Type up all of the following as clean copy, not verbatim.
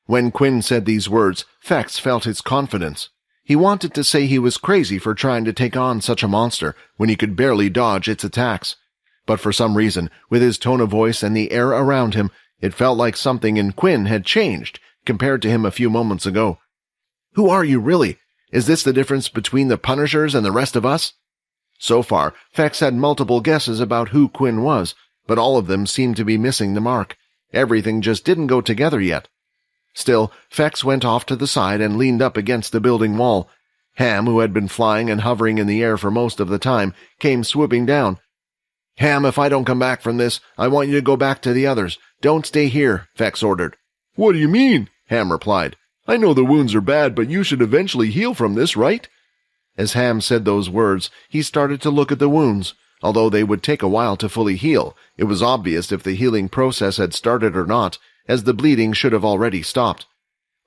When Quinn said these words, Fex felt his confidence. He wanted to say he was crazy for trying to take on such a monster when he could barely dodge its attacks. But for some reason, with his tone of voice and the air around him, it felt like something in Quinn had changed compared to him a few moments ago. "Who are you, really? Is this the difference between the Punishers and the rest of us?" So far, Fex had multiple guesses about who Quinn was, but all of them seemed to be missing the mark. Everything just didn't go together yet. Still, Fex went off to the side and leaned up against the building wall. Ham, who had been flying and hovering in the air for most of the time, came swooping down. "Ham, if I don't come back from this, I want you to go back to the others. Don't stay here," Fex ordered. "What do you mean?" Ham replied. "I know the wounds are bad, but you should eventually heal from this, right?" As Ham said those words, he started to look at the wounds. Although they would take a while to fully heal, it was obvious if the healing process had started or not, as the bleeding should have already stopped.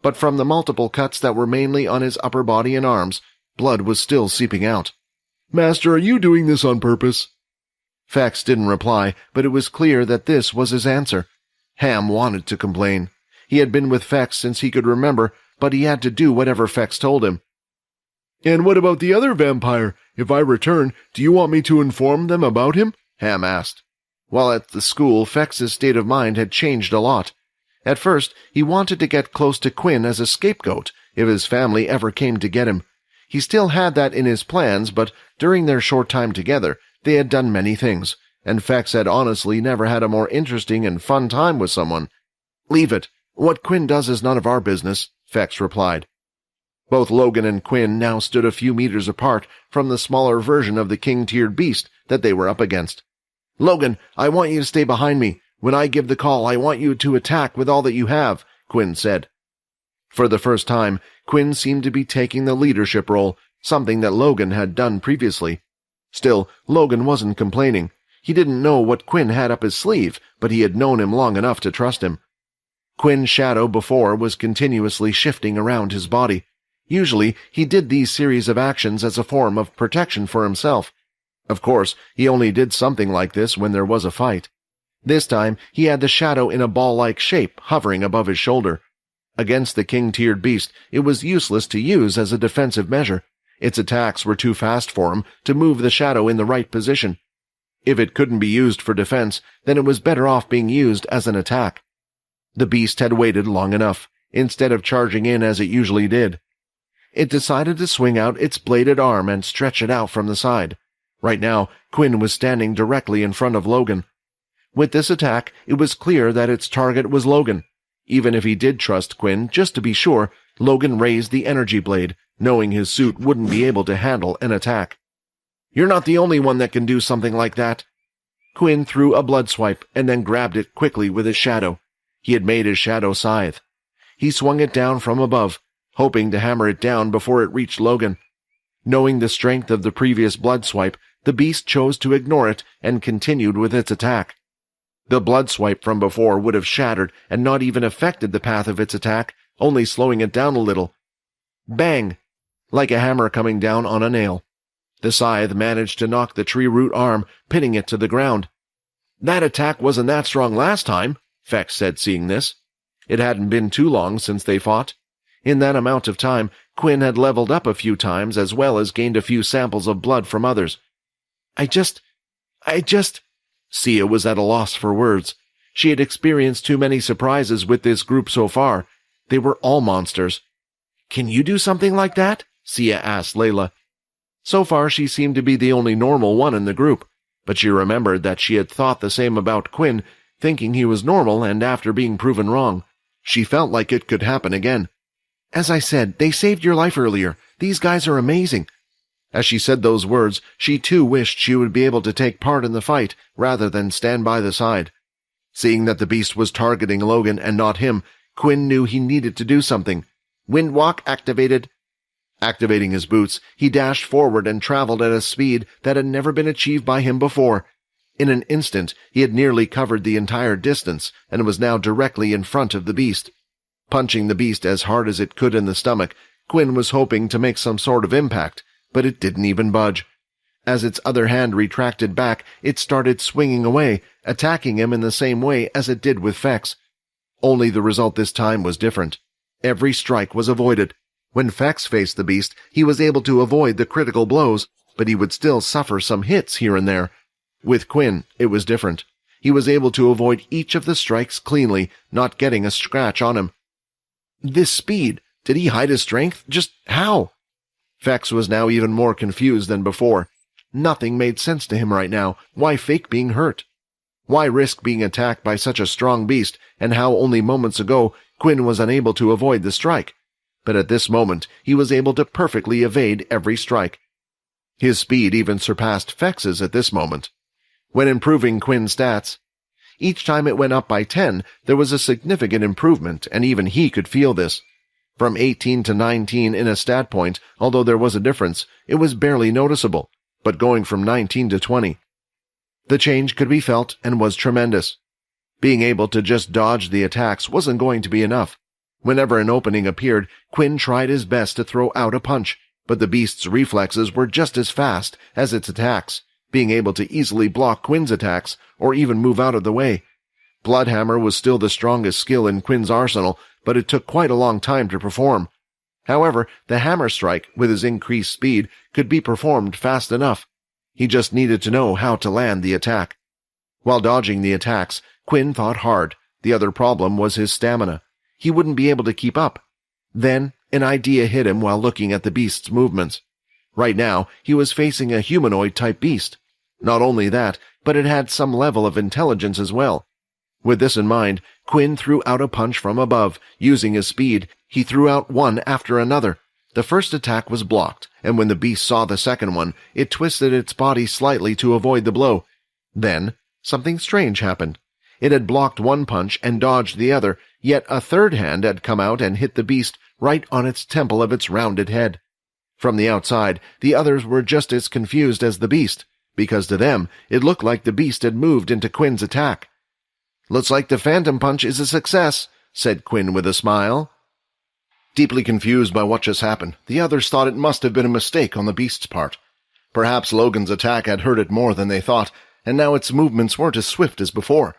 But from the multiple cuts that were mainly on his upper body and arms, blood was still seeping out. "Master, are you doing this on purpose?" Fex didn't reply, but it was clear that this was his answer. Ham wanted to complain. He had been with Fex since he could remember, but he had to do whatever Fex told him. "And what about the other vampire? If I return, do you want me to inform them about him?" Ham asked. While at the school, Fex's state of mind had changed a lot. At first, he wanted to get close to Quinn as a scapegoat if his family ever came to get him. He still had that in his plans, but during their short time together, they had done many things, and Fex had honestly never had a more interesting and fun time with someone. "Leave it. What Quinn does is none of our business," Fex replied. Both Logan and Quinn now stood a few meters apart from the smaller version of the king-tiered beast that they were up against. "Logan, I want you to stay behind me. When I give the call, I want you to attack with all that you have," Quinn said. For the first time, Quinn seemed to be taking the leadership role, something that Logan had done previously. Still, Logan wasn't complaining. He didn't know what Quinn had up his sleeve, but he had known him long enough to trust him. Quinn's shadow before was continuously shifting around his body. Usually, he did these series of actions as a form of protection for himself. Of course, he only did something like this when there was a fight. This time, he had the shadow in a ball-like shape hovering above his shoulder. Against the king-tiered beast, it was useless to use as a defensive measure. Its attacks were too fast for him to move the shadow in the right position. If it couldn't be used for defense, then it was better off being used as an attack. The beast had waited long enough, instead of charging in as it usually did. It decided to swing out its bladed arm and stretch it out from the side. Right now, Quinn was standing directly in front of Logan. With this attack, it was clear that its target was Logan. Even if he did trust Quinn, just to be sure, Logan raised the energy blade, knowing his suit wouldn't be able to handle an attack. "You're not the only one that can do something like that." Quinn threw a blood swipe and then grabbed it quickly with his shadow. He had made his shadow scythe. He swung it down from above, hoping to hammer it down before it reached Logan. Knowing the strength of the previous blood swipe, the beast chose to ignore it and continued with its attack. The blood swipe from before would have shattered and not even affected the path of its attack, only slowing it down a little. Bang! Like a hammer coming down on a nail. The scythe managed to knock the tree root arm, pinning it to the ground. "That attack wasn't that strong last time," Fex said, seeing this. It hadn't been too long since they fought. In that amount of time, Quinn had leveled up a few times as well as gained a few samples of blood from others. I just... Sia was at a loss for words. She had experienced too many surprises with this group so far. They were all monsters. "Can you do something like that?" Sia asked Layla. So far, she seemed to be the only normal one in the group, but she remembered that she had thought the same about Quinn, thinking he was normal, and after being proven wrong, she felt like it could happen again. "As I said, they saved your life earlier. These guys are amazing." As she said those words, she too wished she would be able to take part in the fight rather than stand by the side. Seeing that the beast was targeting Logan and not him, Quinn knew he needed to do something. Windwalk activated. Activating his boots, he dashed forward and traveled at a speed that had never been achieved by him before. In an instant, he had nearly covered the entire distance and was now directly in front of the beast. Punching the beast as hard as it could in the stomach, Quinn was hoping to make some sort of impact, but it didn't even budge. As its other hand retracted back, it started swinging away, attacking him in the same way as it did with Fex. Only the result this time was different. Every strike was avoided. When Fex faced the beast, he was able to avoid the critical blows, but he would still suffer some hits here and there. With Quinn, it was different. He was able to avoid each of the strikes cleanly, not getting a scratch on him. This speed, did he hide his strength? Just how? Fex was now even more confused than before. Nothing made sense to him right now. Why fake being hurt? Why risk being attacked by such a strong beast, and how only moments ago Quinn was unable to avoid the strike? But at this moment, he was able to perfectly evade every strike. His speed even surpassed Fex's at this moment. When improving Quinn's stats, each time it went up by 10, there was a significant improvement, and even he could feel this. From 18 to 19 in a stat point, although there was a difference, it was barely noticeable, but going from 19 to 20. The change could be felt and was tremendous. Being able to just dodge the attacks wasn't going to be enough. Whenever an opening appeared, Quinn tried his best to throw out a punch, but the beast's reflexes were just as fast as its attacks, being able to easily block Quinn's attacks or even move out of the way. Bloodhammer was still the strongest skill in Quinn's arsenal, but it took quite a long time to perform. However, the hammer strike, with his increased speed, could be performed fast enough. He just needed to know how to land the attack. While dodging the attacks, Quinn thought hard. The other problem was his stamina. He wouldn't be able to keep up. Then, an idea hit him while looking at the beast's movements. Right now, he was facing a humanoid-type beast. Not only that, but it had some level of intelligence as well. With this in mind, Quinn threw out a punch from above. Using his speed, he threw out one after another. The first attack was blocked, and when the beast saw the second one, it twisted its body slightly to avoid the blow. Then, something strange happened. It had blocked one punch and dodged the other, yet a third hand had come out and hit the beast right on its temple of its rounded head. From the outside, the others were just as confused as the beast, because to them, it looked like the beast had moved into Quinn's attack. "Looks like the phantom punch is a success," said Quinn with a smile. Deeply confused by what just happened, the others thought it must have been a mistake on the beast's part. Perhaps Logan's attack had hurt it more than they thought, and now its movements weren't as swift as before.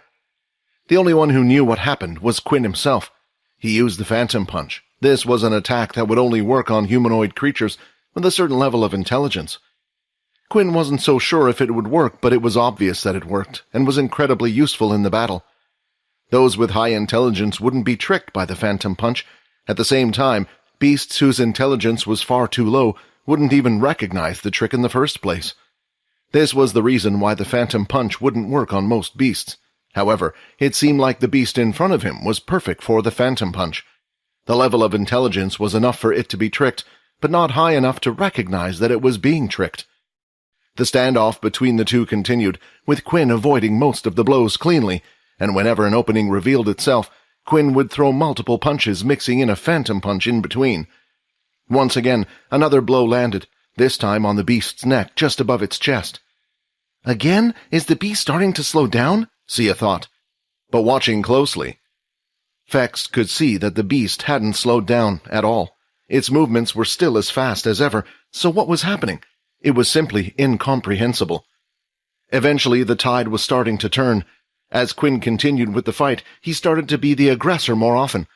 The only one who knew what happened was Quinn himself. He used the phantom punch. This was an attack that would only work on humanoid creatures with a certain level of intelligence. Quinn wasn't so sure if it would work, but it was obvious that it worked, and was incredibly useful in the battle. Those with high intelligence wouldn't be tricked by the phantom punch. At the same time, beasts whose intelligence was far too low wouldn't even recognize the trick in the first place. This was the reason why the phantom punch wouldn't work on most beasts. However, it seemed like the beast in front of him was perfect for the phantom punch. The level of intelligence was enough for it to be tricked, but not high enough to recognize that it was being tricked. The standoff between the two continued, with Quinn avoiding most of the blows cleanly, and whenever an opening revealed itself, Quinn would throw multiple punches, mixing in a phantom punch in between. Once again, another blow landed, this time on the beast's neck, just above its chest. Again? Is the beast starting to slow down? Sia thought. But watching closely, Fex could see that the beast hadn't slowed down at all. Its movements were still as fast as ever, so what was happening? It was simply incomprehensible. Eventually, the tide was starting to turn. As Quinn continued with the fight, he started to be the aggressor more often,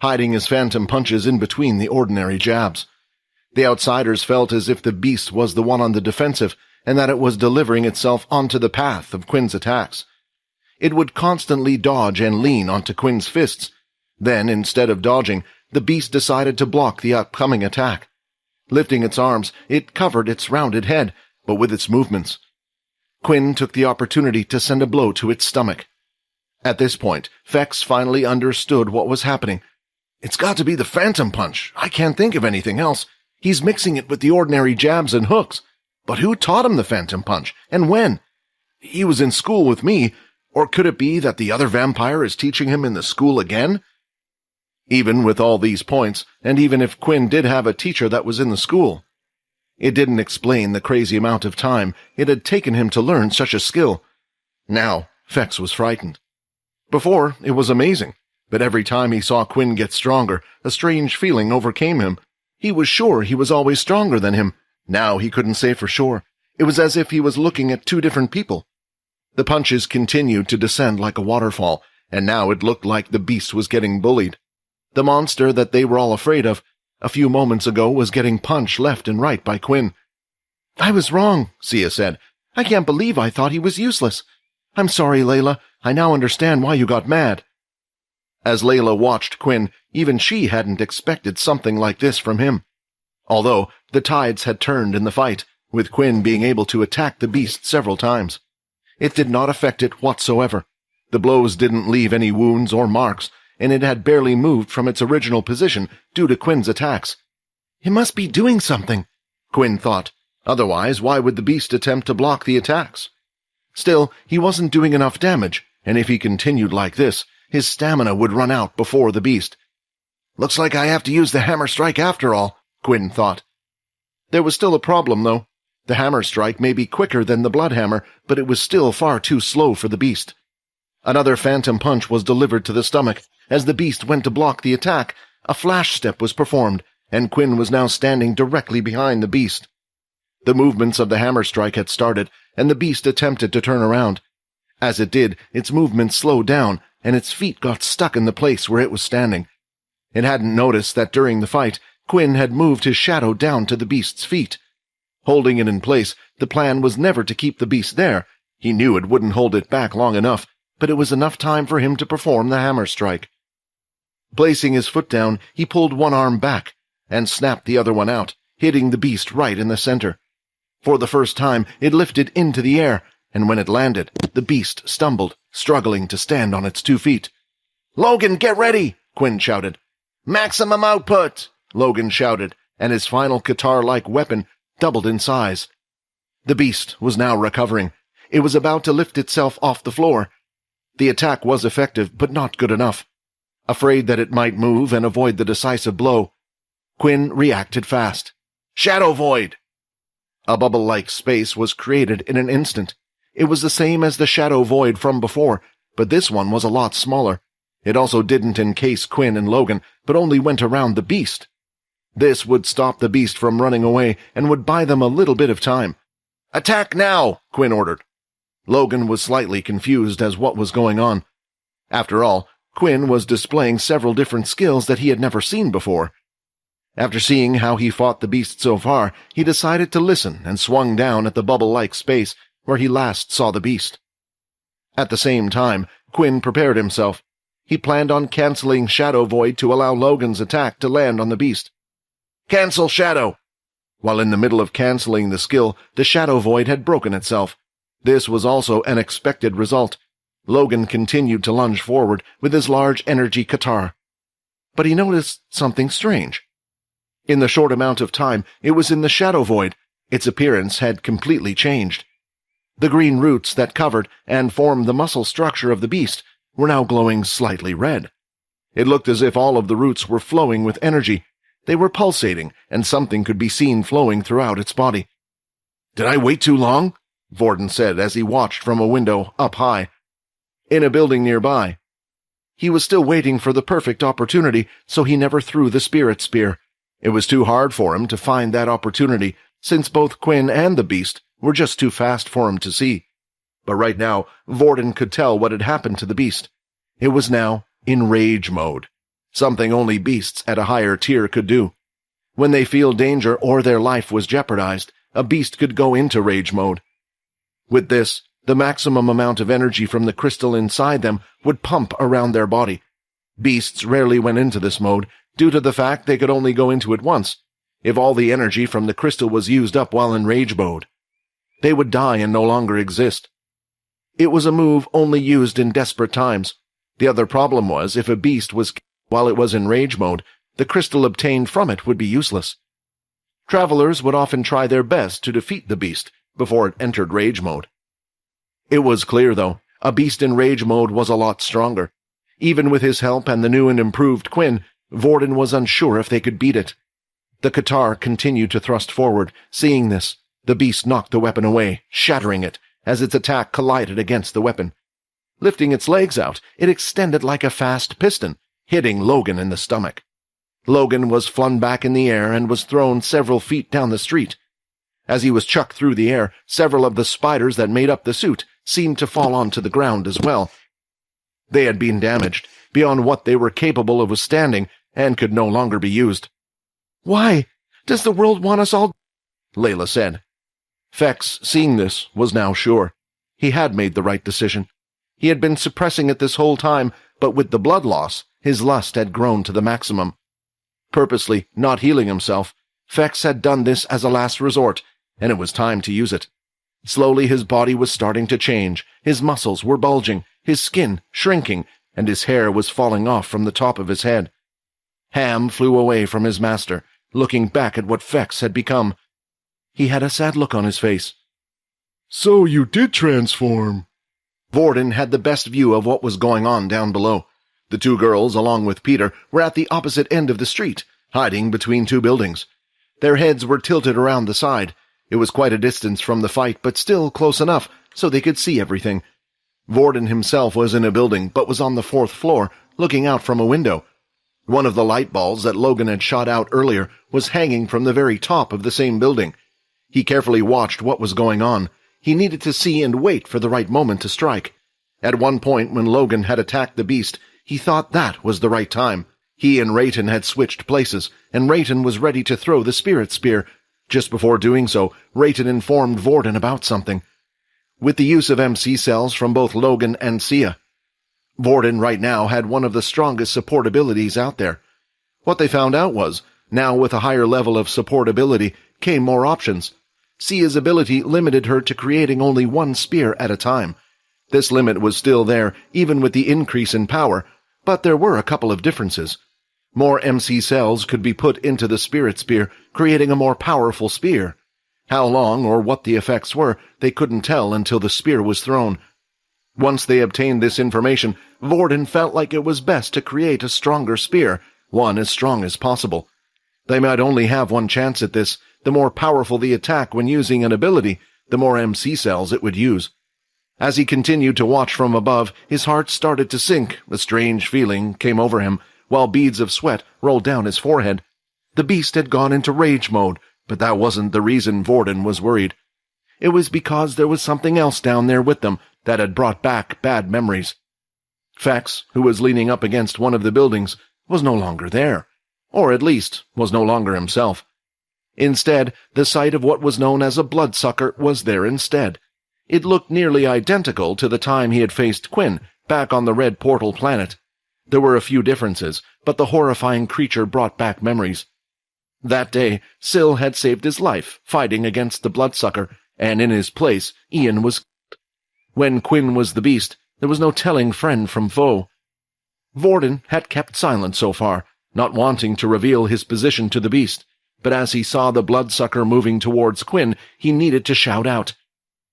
hiding his phantom punches in between the ordinary jabs. The outsiders felt as if the beast was the one on the defensive, and that it was delivering itself onto the path of Quinn's attacks. It would constantly dodge and lean onto Quinn's fists. Then, instead of dodging, the beast decided to block the upcoming attack. Lifting its arms, it covered its rounded head, but with its movements. Quinn took the opportunity to send a blow to its stomach. At this point, Fex finally understood what was happening. It's got to be the phantom punch. I can't think of anything else. He's mixing it with the ordinary jabs and hooks. But who taught him the phantom punch, and when? He was in school with me, or could it be that the other vampire is teaching him in the school again? Even with all these points, and even if Quinn did have a teacher that was in the school, it didn't explain the crazy amount of time it had taken him to learn such a skill. Now, Fex was frightened. Before, it was amazing, but every time he saw Quinn get stronger, a strange feeling overcame him. He was sure he was always stronger than him. Now he couldn't say for sure. It was as if he was looking at two different people. The punches continued to descend like a waterfall, and now it looked like the beast was getting bullied. The monster that they were all afraid of a few moments ago was getting punched left and right by Quinn. "I was wrong," Sia said. "I can't believe I thought he was useless. I'm sorry, Layla. I now understand why you got mad." As Layla watched Quinn, even she hadn't expected something like this from him. Although the tides had turned in the fight, with Quinn being able to attack the beast several times. It did not affect it whatsoever. The blows didn't leave any wounds or marks, and it had barely moved from its original position due to Quinn's attacks. "It must be doing something," Quinn thought. Otherwise, why would the beast attempt to block the attacks? Still, he wasn't doing enough damage, and if he continued like this, his stamina would run out before the beast. "Looks like I have to use the hammer strike after all," Quinn thought. There was still a problem, though. The hammer strike may be quicker than the blood hammer, but it was still far too slow for the beast. Another phantom punch was delivered to the stomach. As the beast went to block the attack, a flash step was performed, and Quinn was now standing directly behind the beast. The movements of the hammer strike had started, and the beast attempted to turn around. As it did, its movements slowed down, and its feet got stuck in the place where it was standing. It hadn't noticed that during the fight, Quinn had moved his shadow down to the beast's feet. Holding it in place, the plan was never to keep the beast there. He knew it wouldn't hold it back long enough, but it was enough time for him to perform the hammer strike. Placing his foot down, he pulled one arm back and snapped the other one out, hitting the beast right in the center. For the first time, it lifted into the air, and when it landed, the beast stumbled, struggling to stand on its 2 feet. "Logan, get ready!" Quinn shouted. "Maximum output!" Logan shouted, and his final guitar-like weapon doubled in size. The beast was now recovering. It was about to lift itself off the floor. The attack was effective, but not good enough. Afraid that it might move and avoid the decisive blow, Quinn reacted fast. "Shadow Void!" A bubble-like space was created in an instant. It was the same as the Shadow Void from before, but this one was a lot smaller. It also didn't encase Quinn and Logan, but only went around the beast. This would stop the beast from running away and would buy them a little bit of time. "Attack now!" Quinn ordered. Logan was slightly confused as what was going on. After all, Quinn was displaying several different skills that he had never seen before. After seeing how he fought the beast so far, he decided to listen and swung down at the bubble-like space where he last saw the beast. At the same time, Quinn prepared himself. He planned on canceling Shadow Void to allow Logan's attack to land on the beast. "Cancel Shadow!" While in the middle of canceling the skill, the Shadow Void had broken itself. This was also an expected result. Logan continued to lunge forward with his large energy guitar. But he noticed something strange. In the short amount of time it was in the Shadow Void, its appearance had completely changed. The green roots that covered and formed the muscle structure of the beast were now glowing slightly red. It looked as if all of the roots were flowing with energy. They were pulsating, and something could be seen flowing throughout its body. "Did I wait too long?" Vordan said as he watched from a window up high, in a building nearby. He was still waiting for the perfect opportunity, so he never threw the spirit spear. It was too hard for him to find that opportunity, since both Quinn and the beast were just too fast for him to see. But right now, Vordan could tell what had happened to the beast. It was now in rage mode, something only beasts at a higher tier could do. When they feel danger or their life was jeopardized, a beast could go into rage mode. With this, the maximum amount of energy from the crystal inside them would pump around their body. Beasts rarely went into this mode, due to the fact they could only go into it once, if all the energy from the crystal was used up while in rage mode. They would die and no longer exist. It was a move only used in desperate times. The other problem was, if a beast was killed while it was in rage mode, the crystal obtained from it would be useless. Travelers would often try their best to defeat the beast before it entered rage mode. It was clear, though, a beast in rage mode was a lot stronger. Even with his help and the new and improved Quinn, Vordan was unsure if they could beat it. The guitar continued to thrust forward. Seeing this, the beast knocked the weapon away, shattering it, as its attack collided against the weapon. Lifting its legs out, it extended like a fast piston, hitting Logan in the stomach. Logan was flung back in the air and was thrown several feet down the street. As he was chucked through the air, several of the spiders that made up the suit seemed to fall onto the ground as well. They had been damaged, beyond what they were capable of withstanding, and could no longer be used. "Why? Does the world want us all?" Layla said. Fex, seeing this, was now sure. He had made the right decision. He had been suppressing it this whole time, but with the blood loss, his lust had grown to the maximum. Purposely not healing himself, Fex had done this as a last resort, and it was time to use it. Slowly his body was starting to change, his muscles were bulging, his skin shrinking, and his hair was falling off from the top of his head. Ham flew away from his master, looking back at what Fex had become. He had a sad look on his face. "So you did transform." Vordan had the best view of what was going on down below. The two girls, along with Peter, were at the opposite end of the street, hiding between two buildings. Their heads were tilted around the side. It was quite a distance from the fight, but still close enough so they could see everything. Vordan himself was in a building, but was on the 4th floor, looking out from a window. One of the light balls that Logan had shot out earlier was hanging from the very top of the same building. He carefully watched what was going on. He needed to see and wait for the right moment to strike. At one point, when Logan had attacked the beast, he thought that was the right time. He and Rayton had switched places, and Rayton was ready to throw the spirit spear. Just before doing so, Rayton informed Vordan about something. With the use of MC cells from both Logan and Sia, Vordan right now had one of the strongest support abilities out there. What they found out was, now with a higher level of support ability came more options. Sia's ability limited her to creating only one spear at a time. This limit was still there, even with the increase in power, but there were a couple of differences. More MC cells could be put into the spirit spear, creating a more powerful spear. How long or what the effects were, they couldn't tell until the spear was thrown. Once they obtained this information, Vordan felt like it was best to create a stronger spear, one as strong as possible. They might only have one chance at this. The more powerful the attack when using an ability, the more MC cells it would use. As he continued to watch from above, his heart started to sink. A strange feeling came over him, while beads of sweat rolled down his forehead. The beast had gone into rage mode, but that wasn't the reason Vordan was worried. It was because there was something else down there with them that had brought back bad memories. Fex, who was leaning up against one of the buildings, was no longer there, or at least was no longer himself. Instead, the site of what was known as a bloodsucker was there instead. It looked nearly identical to the time he had faced Quinn back on the Red Portal planet. There were a few differences, but the horrifying creature brought back memories. That day, Syl had saved his life, fighting against the bloodsucker, and in his place, Ian was killed. When Quinn was the beast, there was no telling friend from foe. Vordan had kept silent so far, not wanting to reveal his position to the beast, but as he saw the bloodsucker moving towards Quinn, he needed to shout out.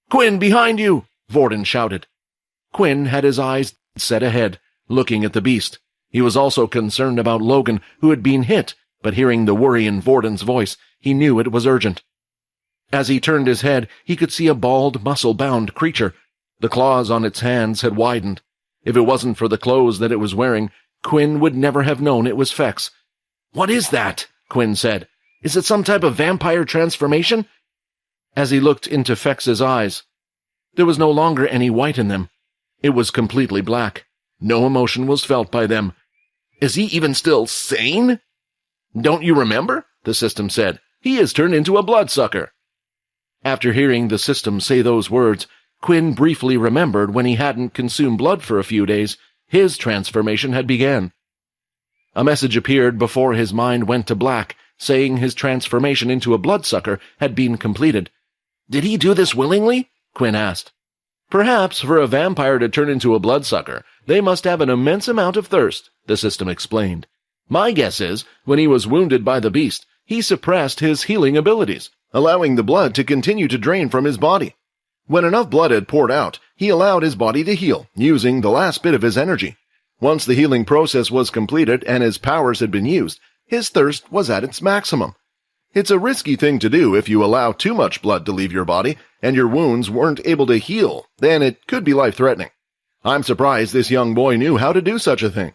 "Quinn, behind you!" Vordan shouted. Quinn had his eyes set ahead, looking at the beast. He was also concerned about Logan, who had been hit, but hearing the worry in Vordan's voice, he knew it was urgent. As he turned his head, he could see a bald, muscle-bound creature. The claws on its hands had widened. If it wasn't for the clothes that it was wearing, Quinn would never have known it was Fex. "What is that?" Quinn said. "Is it some type of vampire transformation?" As he looked into Fex's eyes, there was no longer any white in them. It was completely black. No emotion was felt by them. "Is he even still sane?" "Don't you remember?" the system said. "He has turned into a bloodsucker." After hearing the system say those words, Quinn briefly remembered when he hadn't consumed blood for a few days, his transformation had begun. A message appeared before his mind went to black, saying his transformation into a bloodsucker had been completed. "Did he do this willingly?" Quinn asked. "Perhaps for a vampire to turn into a bloodsucker, they must have an immense amount of thirst," the system explained. "My guess is, when he was wounded by the beast, he suppressed his healing abilities, allowing the blood to continue to drain from his body. When enough blood had poured out, he allowed his body to heal, using the last bit of his energy. Once the healing process was completed and his powers had been used, his thirst was at its maximum. It's a risky thing to do if you allow too much blood to leave your body and your wounds weren't able to heal, then it could be life-threatening. I'm surprised this young boy knew how to do such a thing.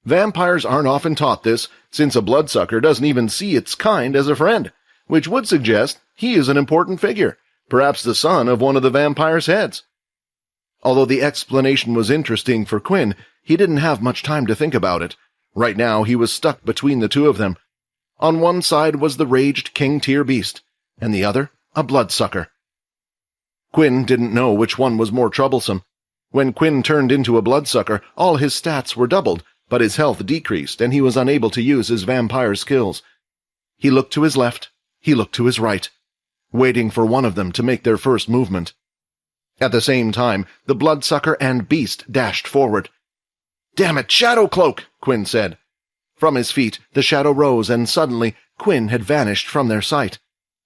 Vampires aren't often taught this, since a bloodsucker doesn't even see its kind as a friend, which would suggest he is an important figure, perhaps the son of one of the vampire's heads." Although the explanation was interesting for Quinn, he didn't have much time to think about it. Right now he was stuck between the two of them. On one side was the raged king-tier beast, and the other a bloodsucker. Quinn didn't know which one was more troublesome. When Quinn turned into a bloodsucker, all his stats were doubled, but his health decreased, and he was unable to use his vampire skills. He looked to his left, he looked to his right, waiting for one of them to make their first movement. At the same time, the bloodsucker and beast dashed forward. "Damn it, Shadow Cloak!" Quinn said. From his feet, the shadow rose, and suddenly Quinn had vanished from their sight.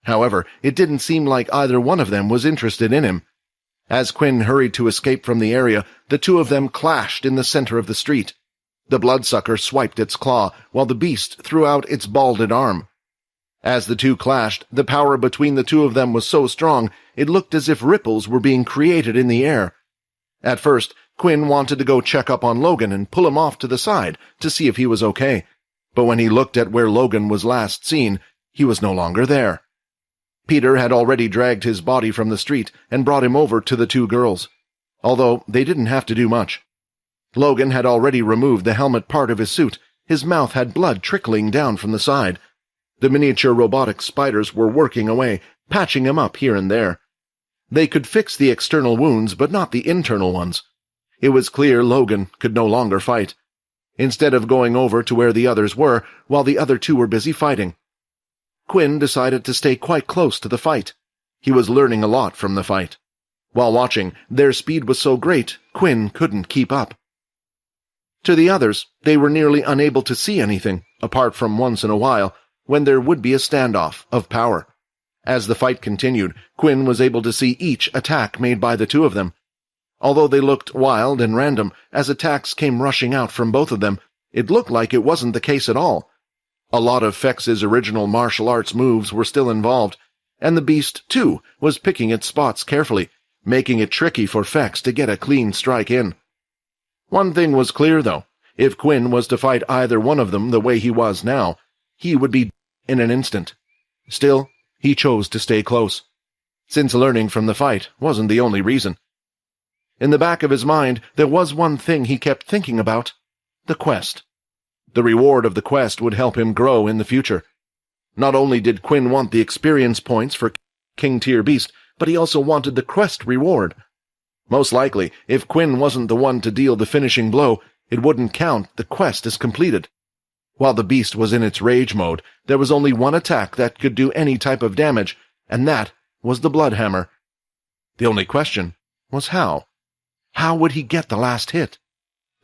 However, it didn't seem like either one of them was interested in him. As Quinn hurried to escape from the area, the two of them clashed in the center of the street. The bloodsucker swiped its claw, while the beast threw out its balded arm. As the two clashed, the power between the two of them was so strong, it looked as if ripples were being created in the air. At first, Quinn wanted to go check up on Logan and pull him off to the side to see if he was okay. But when he looked at where Logan was last seen, he was no longer there. Peter had already dragged his body from the street and brought him over to the two girls, although they didn't have to do much. Logan had already removed the helmet part of his suit. His mouth had blood trickling down from the side. The miniature robotic spiders were working away, patching him up here and there. They could fix the external wounds, but not the internal ones. It was clear Logan could no longer fight. Instead of going over to where the others were, while the other two were busy fighting, Quinn decided to stay quite close to the fight. He was learning a lot from the fight. While watching, their speed was so great, Quinn couldn't keep up. To the others, they were nearly unable to see anything, apart from once in a while, when there would be a standoff of power. As the fight continued, Quinn was able to see each attack made by the two of them. Although they looked wild and random, as attacks came rushing out from both of them, it looked like it wasn't the case at all. A lot of Fex's original martial arts moves were still involved, and the beast, too, was picking its spots carefully, making it tricky for Fex to get a clean strike in. One thing was clear, though. If Quinn was to fight either one of them the way he was now, he would be in an instant. Still, he chose to stay close, since learning from the fight wasn't the only reason. In the back of his mind, there was one thing he kept thinking about: the quest. The reward of the quest would help him grow in the future. Not only did Quinn want the experience points for King-tier Beast, but he also wanted the quest reward. Most likely, if Quinn wasn't the one to deal the finishing blow, it wouldn't count the quest as completed. While the beast was in its rage mode, there was only one attack that could do any type of damage, and that was the blood hammer. The only question was how. How would he get the last hit?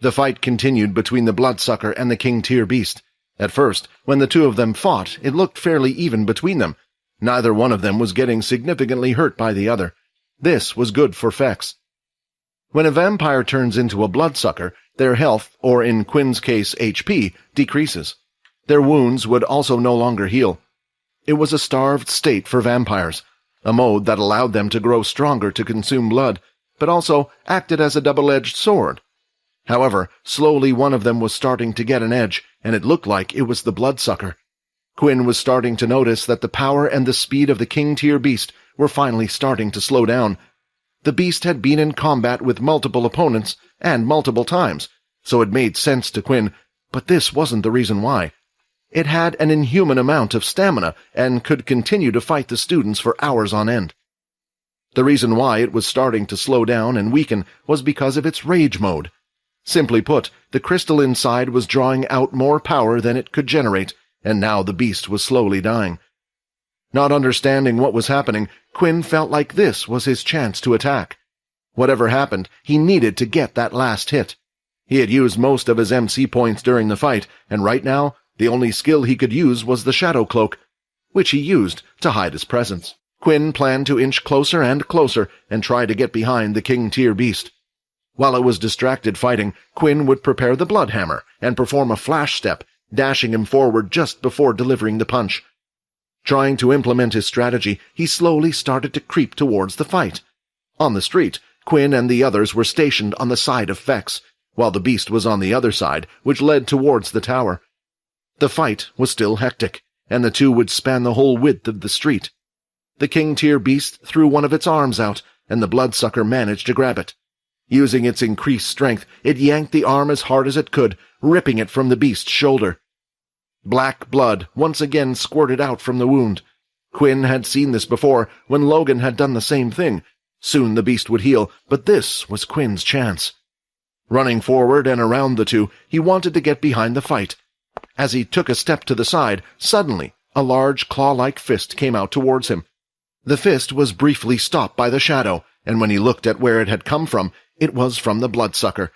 The fight continued between the bloodsucker and the king-tier beast. At first, when the two of them fought, it looked fairly even between them. Neither one of them was getting significantly hurt by the other. This was good for Fex. When a vampire turns into a bloodsucker, their health, or in Quinn's case HP, decreases. Their wounds would also no longer heal. It was a starved state for vampires, a mode that allowed them to grow stronger to consume blood, but also acted as a double-edged sword. However, slowly one of them was starting to get an edge, and it looked like it was the bloodsucker. Quinn was starting to notice that the power and the speed of the king-tier beast were finally starting to slow down. The beast had been in combat with multiple opponents, and multiple times, so it made sense to Quinn, but this wasn't the reason why. It had an inhuman amount of stamina, and could continue to fight the students for hours on end. The reason why it was starting to slow down and weaken was because of its rage mode. Simply put, the crystal inside was drawing out more power than it could generate, and now the beast was slowly dying. Not understanding what was happening, Quinn felt like this was his chance to attack. Whatever happened, he needed to get that last hit. He had used most of his MC points during the fight, and right now, the only skill he could use was the Shadow Cloak, which he used to hide his presence. Quinn planned to inch closer and closer and try to get behind the king-tier beast. While it was distracted fighting, Quinn would prepare the blood hammer and perform a flash step, dashing him forward just before delivering the punch. Trying to implement his strategy, he slowly started to creep towards the fight. On the street, Quinn and the others were stationed on the side of Fex, while the beast was on the other side, which led towards the tower. The fight was still hectic, and the two would span the whole width of the street. The king-tier beast threw one of its arms out, and the bloodsucker managed to grab it. Using its increased strength, it yanked the arm as hard as it could, ripping it from the beast's shoulder. Black blood once again squirted out from the wound. Quinn had seen this before, when Logan had done the same thing. Soon the beast would heal, but this was Quinn's chance. Running forward and around the two, he wanted to get behind the fight. As he took a step to the side, suddenly, a large claw-like fist came out towards him. The fist was briefly stopped by the shadow, and when he looked at where it had come from, it was from the bloodsucker.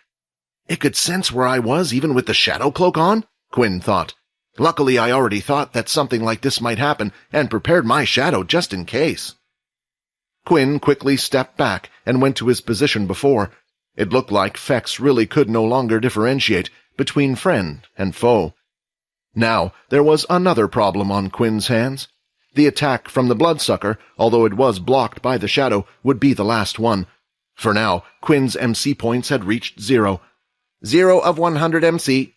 It could sense where I was even with the shadow cloak on, Quinn thought. Luckily, I already thought that something like this might happen and prepared my shadow just in case. Quinn quickly stepped back and went to his position before. It looked like Fex really could no longer differentiate between friend and foe. Now, there was another problem on Quinn's hands. The attack from the bloodsucker, although it was blocked by the shadow, would be the last one. For now, Quinn's MC points had reached 0. 0 of 100 MC.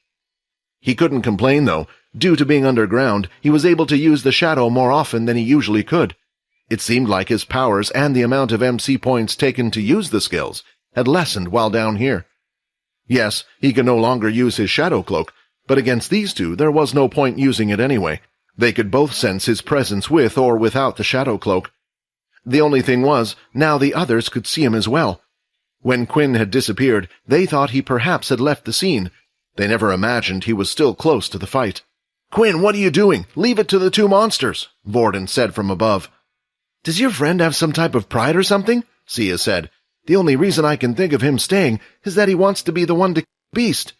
He couldn't complain, though. Due to being underground, he was able to use the shadow more often than he usually could. It seemed like his powers and the amount of MC points taken to use the skills had lessened while down here. Yes, he could no longer use his shadow cloak, but against these two there was no point using it anyway. They could both sense his presence with or without the shadow cloak. The only thing was, now the others could see him as well. When Quinn had disappeared, they thought he perhaps had left the scene. They never imagined he was still close to the fight. "Quinn, what are you doing? Leave it to the two monsters," Vordan said from above. "Does your friend have some type of pride or something?" Sia said. "The only reason I can think of him staying is that he wants to be the one to kill the beast."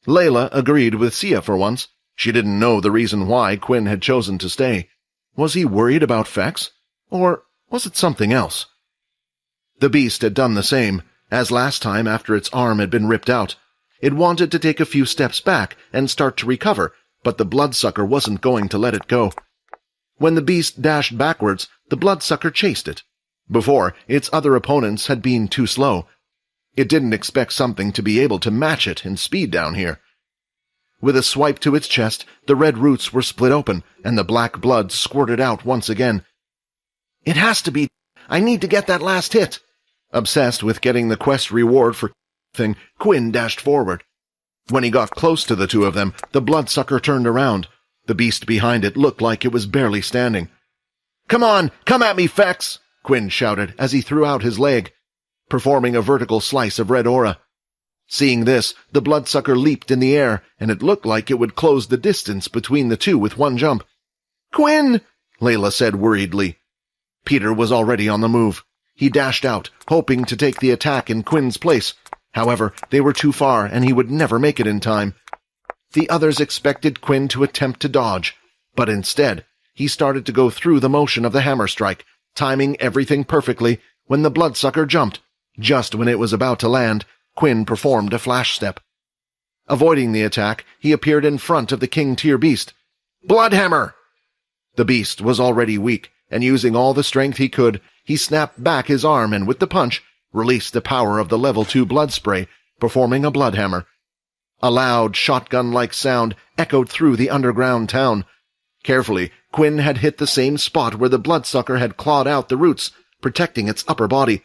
Layla agreed with Sia for once. She didn't know the reason why Quinn had chosen to stay. Was he worried about Fex? Or was it something else? The beast had done the same, as last time after its arm had been ripped out. It wanted to take a few steps back and start to recover, but the bloodsucker wasn't going to let it go. When the beast dashed backwards, the bloodsucker chased it. Before, its other opponents had been too slow. It didn't expect something to be able to match it in speed down here. With a swipe to its chest, the red roots were split open, and the black blood squirted out once again. "It has to be. I need to get that last hit." Obsessed with getting the quest reward for thing, Quinn dashed forward. When he got close to the two of them, the bloodsucker turned around. The beast behind it looked like it was barely standing. "Come on, come at me, Fex!" Quinn shouted as he threw out his leg, performing a vertical slice of red aura. Seeing this, the bloodsucker leaped in the air, and it looked like it would close the distance between the two with one jump. "Quinn!" Layla said worriedly. Peter was already on the move. He dashed out, hoping to take the attack in Quinn's place. However, they were too far, and he would never make it in time. The others expected Quinn to attempt to dodge, but instead, he started to go through the motion of the hammer strike, timing everything perfectly when the bloodsucker jumped. Just when it was about to land, Quinn performed a flash step. Avoiding the attack, he appeared in front of the king-tier beast. "Bloodhammer!" The beast was already weak, and using all the strength he could, he snapped back his arm and with the punch, released the power of the level 2 blood spray, performing a bloodhammer. A loud, shotgun-like sound echoed through the underground town. Carefully, Quinn had hit the same spot where the bloodsucker had clawed out the roots, protecting its upper body.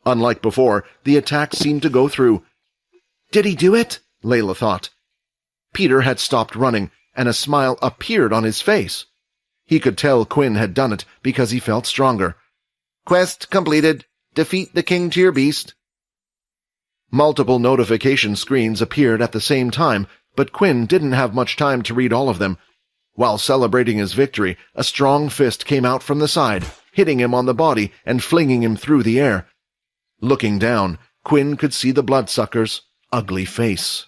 Unlike before, the attack seemed to go through. "Did he do it?" Layla thought. Peter had stopped running, and a smile appeared on his face. He could tell Quinn had done it because he felt stronger. "Quest completed. Defeat the king-tier beast." Multiple notification screens appeared at the same time, but Quinn didn't have much time to read all of them. While celebrating his victory, a strong fist came out from the side, hitting him on the body and flinging him through the air. Looking down, Quinn could see the bloodsucker's ugly face.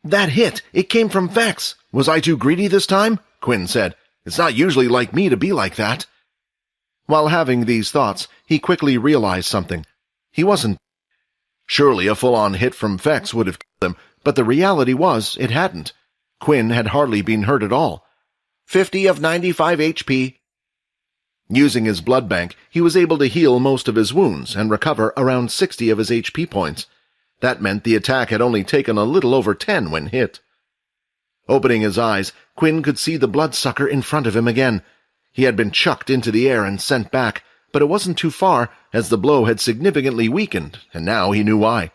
"That hit! It came from Fex! Was I too greedy this time?" Quinn said. "It's not usually like me to be like that." While having these thoughts, he quickly realized something. He wasn't. Surely a full-on hit from Fex would have killed him, but the reality was it hadn't. Quinn had hardly been hurt at all. 50 of 95 HP. Using his blood bank, he was able to heal most of his wounds and recover around 60 of his HP points. That meant the attack had only taken a little over 10 when hit. Opening his eyes, Quinn could see the bloodsucker in front of him again. He had been chucked into the air and sent back, but it wasn't too far, as the blow had significantly weakened, and now he knew why.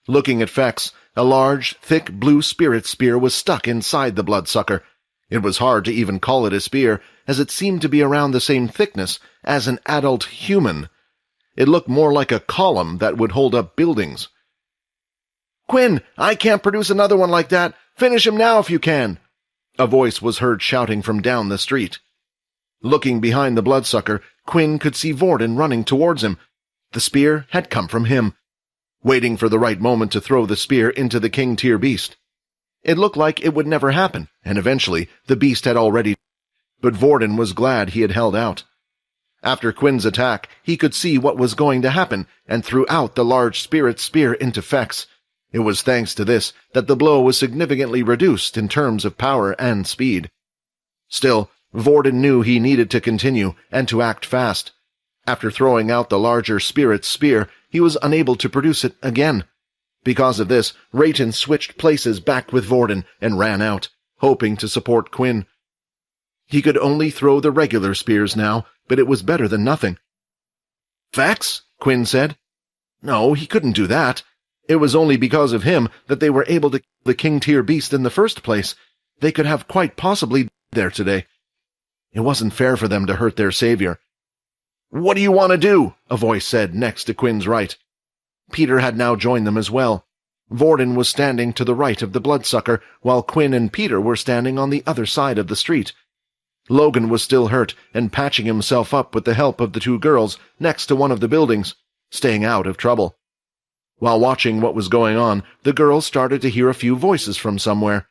Looking at Fex, a large, thick blue spirit spear was stuck inside the bloodsucker. It was hard to even call it a spear, as it seemed to be around the same thickness as an adult human. It looked more like a column that would hold up buildings. "Quinn, I can't produce another one like that. Finish him now if you can," a voice was heard shouting from down the street. Looking behind the bloodsucker, Quinn could see Vordan running towards him. The spear had come from him, waiting for the right moment to throw the spear into the king-tier beast. It looked like it would never happen, and eventually the beast had already... But Vordan was glad he had held out. After Quinn's attack, he could see what was going to happen, and threw out the large spirit spear into Fex. It was thanks to this that the blow was significantly reduced in terms of power and speed. Still, Vordan knew he needed to continue, and to act fast. After throwing out the larger spirit spear, he was unable to produce it again. Because of this, Rayton switched places back with Vordan and ran out, hoping to support Quinn. He could only throw the regular spears now, but it was better than nothing. "Fex?" Quinn said. No, he couldn't do that. It was only because of him that they were able to kill the king-tier beast in the first place. They could have quite possibly died there today. It wasn't fair for them to hurt their savior. "What do you want to do?" a voice said next to Quinn's right. Peter had now joined them as well. Vordan was standing to the right of the bloodsucker, while Quinn and Peter were standing on the other side of the street. Logan was still hurt and patching himself up with the help of the two girls next to one of the buildings, staying out of trouble. While watching what was going on, the girls started to hear a few voices from somewhere.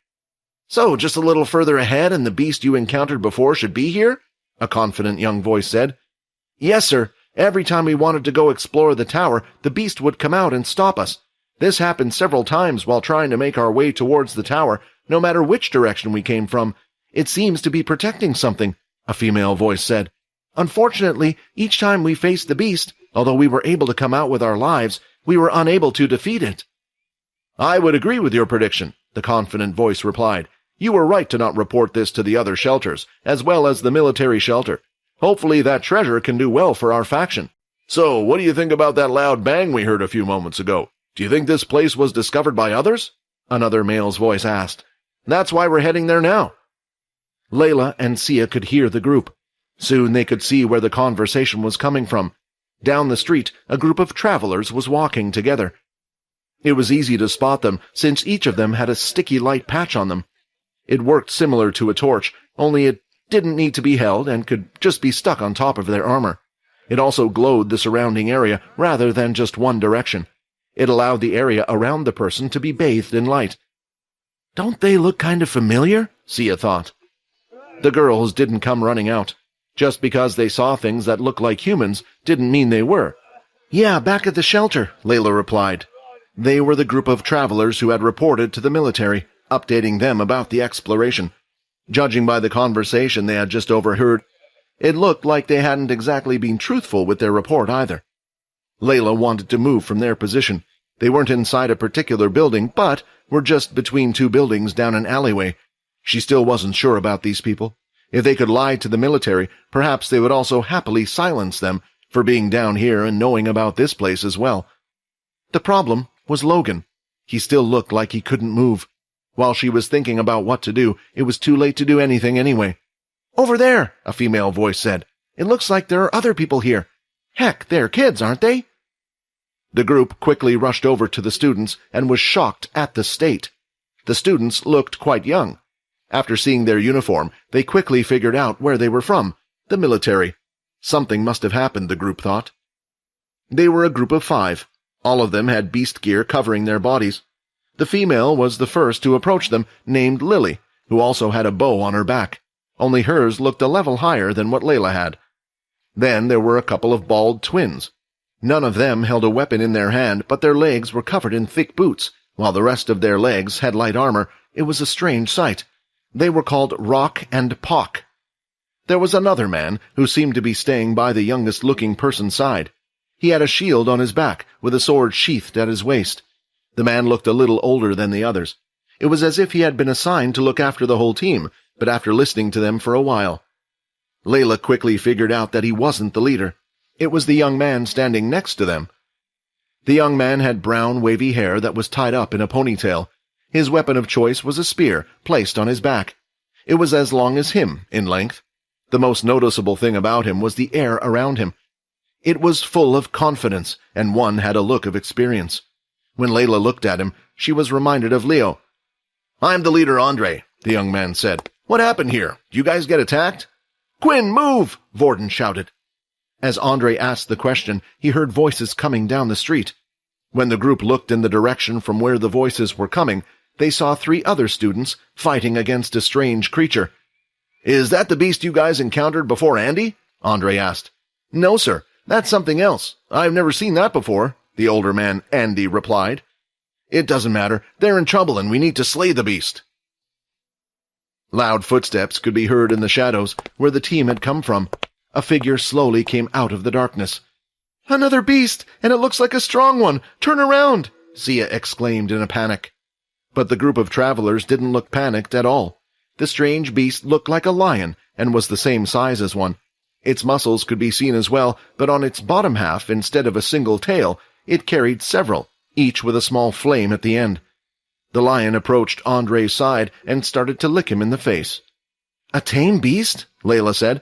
"So, just a little further ahead and the beast you encountered before should be here?" a confident young voice said. "Yes, sir. Every time we wanted to go explore the tower, the beast would come out and stop us. This happened several times while trying to make our way towards the tower, no matter which direction we came from. It seems to be protecting something," a female voice said. "Unfortunately, each time we faced the beast, although we were able to come out with our lives, we were unable to defeat it." "I would agree with your prediction," the confident voice replied. "You were right to not report this to the other shelters, as well as the military shelter. Hopefully that treasure can do well for our faction. So, what do you think about that loud bang we heard a few moments ago? Do you think this place was discovered by others?" another male's voice asked. "That's why we're heading there now." Layla and Sia could hear the group. Soon they could see where the conversation was coming from. Down the street, a group of travelers was walking together. It was easy to spot them, since each of them had a sticky light patch on them. It worked similar to a torch, only it didn't need to be held and could just be stuck on top of their armor. It also glowed the surrounding area rather than just one direction. It allowed the area around the person to be bathed in light. "Don't they look kind of familiar?" Sia thought. The girls didn't come running out. Just because they saw things that looked like humans didn't mean they were. "Yeah, back at the shelter," Layla replied. They were the group of travelers who had reported to the military, updating them about the exploration. Judging by the conversation they had just overheard, it looked like they hadn't exactly been truthful with their report either. Layla wanted to move from their position. They weren't inside a particular building, but were just between two buildings down an alleyway. She still wasn't sure about these people. If they could lie to the military, perhaps they would also happily silence them for being down here and knowing about this place as well. The problem was Logan. He still looked like he couldn't move. While she was thinking about what to do, it was too late to do anything anyway. "Over there," a female voice said. "It looks like there are other people here. Heck, they're kids, aren't they?" The group quickly rushed over to the students and was shocked at the state. The students looked quite young. After seeing their uniform, they quickly figured out where they were from, the military. Something must have happened, the group thought. They were a group of 5. All of them had beast gear covering their bodies. The female was the first to approach them, named Lily, who also had a bow on her back. Only hers looked a level higher than what Layla had. Then there were a couple of bald twins. None of them held a weapon in their hand, but their legs were covered in thick boots, while the rest of their legs had light armor. It was a strange sight. They were called Rock and Pock. There was another man who seemed to be staying by the youngest-looking person's side. He had a shield on his back, with a sword sheathed at his waist. The man looked a little older than the others. It was as if he had been assigned to look after the whole team, but after listening to them for a while. Layla quickly figured out that he wasn't the leader. It was the young man standing next to them. The young man had brown, wavy hair that was tied up in a ponytail. His weapon of choice was a spear placed on his back. It was as long as him in length. The most noticeable thing about him was the air around him. It was full of confidence, and one had a look of experience. When Layla looked at him, she was reminded of Leo. "I'm the leader, Andre," the young man said. "What happened here? You guys get attacked?" "Quinn, move!" Vordan shouted. As Andre asked the question, he heard voices coming down the street. When the group looked in the direction from where the voices were coming, they saw 3 other students fighting against a strange creature. "Is that the beast you guys encountered before Andy?" Andre asked. "No, sir. That's something else. I've never seen that before," the older man, Andy, replied. "It doesn't matter. They're in trouble and we need to slay the beast." Loud footsteps could be heard in the shadows where the team had come from. A figure slowly came out of the darkness. "Another beast, and it looks like a strong one! Turn around!" Sia exclaimed in a panic. But the group of travelers didn't look panicked at all. The strange beast looked like a lion and was the same size as one. Its muscles could be seen as well, but on its bottom half, instead of a single tail, it carried several, each with a small flame at the end. The lion approached Andre's side and started to lick him in the face. "A tame beast?" Layla said.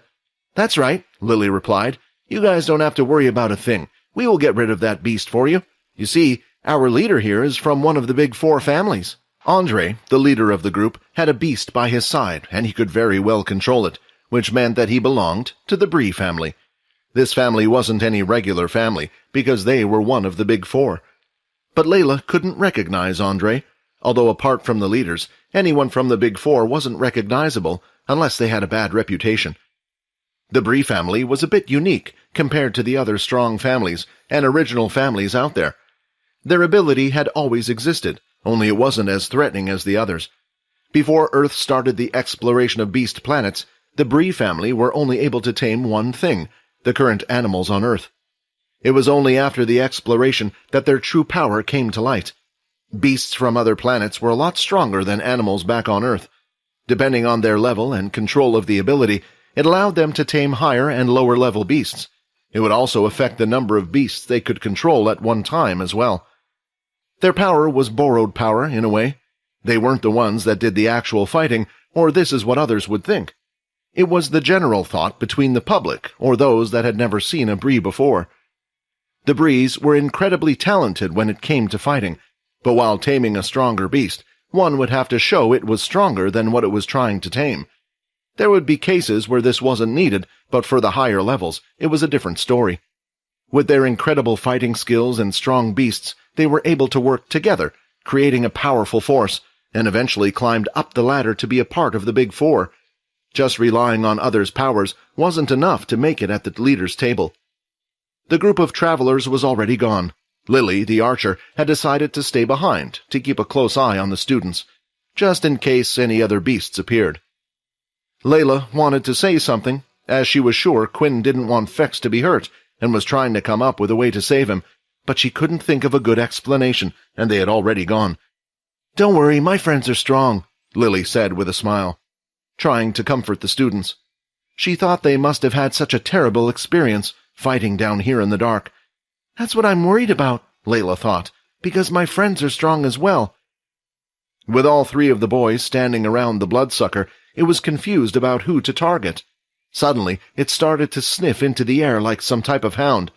"That's right," Lily replied. "You guys don't have to worry about a thing. We will get rid of that beast for you. You see, our leader here is from one of the big 4 families." Andre, the leader of the group, had a beast by his side, and he could very well control it, which meant that he belonged to the Bree family. This family wasn't any regular family, because they were one of the big 4. But Layla couldn't recognize Andre. Although apart from the leaders, anyone from the big 4 wasn't recognizable unless they had a bad reputation. The Bree family was a bit unique compared to the other strong families and original families out there. Their ability had always existed, only it wasn't as threatening as the others. Before Earth started the exploration of beast planets, the Bree family were only able to tame one thing, the current animals on Earth. It was only after the exploration that their true power came to light. Beasts from other planets were a lot stronger than animals back on Earth. Depending on their level and control of the ability, it allowed them to tame higher and lower-level beasts. It would also affect the number of beasts they could control at one time as well. Their power was borrowed power, in a way. They weren't the ones that did the actual fighting, or this is what others would think. It was the general thought between the public, or those that had never seen a Bree before. The Brees were incredibly talented when it came to fighting, but while taming a stronger beast, one would have to show it was stronger than what it was trying to tame. There would be cases where this wasn't needed, but for the higher levels, it was a different story. With their incredible fighting skills and strong beasts, they were able to work together, creating a powerful force, and eventually climbed up the ladder to be a part of the Big 4. Just relying on others' powers wasn't enough to make it at the leader's table. The group of travelers was already gone. Lily, the archer, had decided to stay behind to keep a close eye on the students, just in case any other beasts appeared. Layla wanted to say something, as she was sure Quinn didn't want Fex to be hurt and was trying to come up with a way to save him, but she couldn't think of a good explanation, and they had already gone. "Don't worry, my friends are strong," Lily said with a smile, trying to comfort the students. She thought they must have had such a terrible experience fighting down here in the dark. "That's what I'm worried about," Layla thought, "because my friends are strong as well." With all 3 of the boys standing around the bloodsucker, it was confused about who to target. Suddenly, it started to sniff into the air like some type of hound.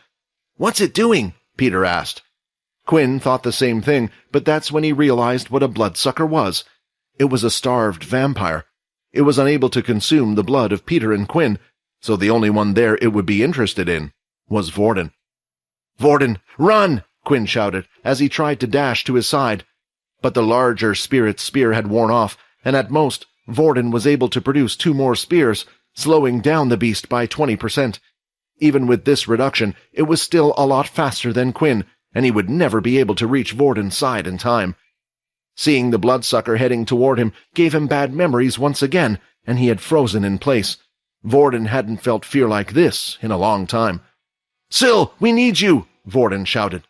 "What's it doing?" Peter asked. Quinn thought the same thing, but that's when he realized what a bloodsucker was. It was a starved vampire. It was unable to consume the blood of Peter and Quinn, so the only one there it would be interested in was Vordan. "Vordan, run!" Quinn shouted as he tried to dash to his side. But the larger spirit's spear had worn off, and at most, Vordan was able to produce 2 more spears, slowing down the beast by 20%. Even with this reduction, it was still a lot faster than Quinn, and he would never be able to reach Vordan's side in time. Seeing the bloodsucker heading toward him gave him bad memories once again, and he had frozen in place. Vordan hadn't felt fear like this in a long time. "Syl, we need you!" Vordan shouted.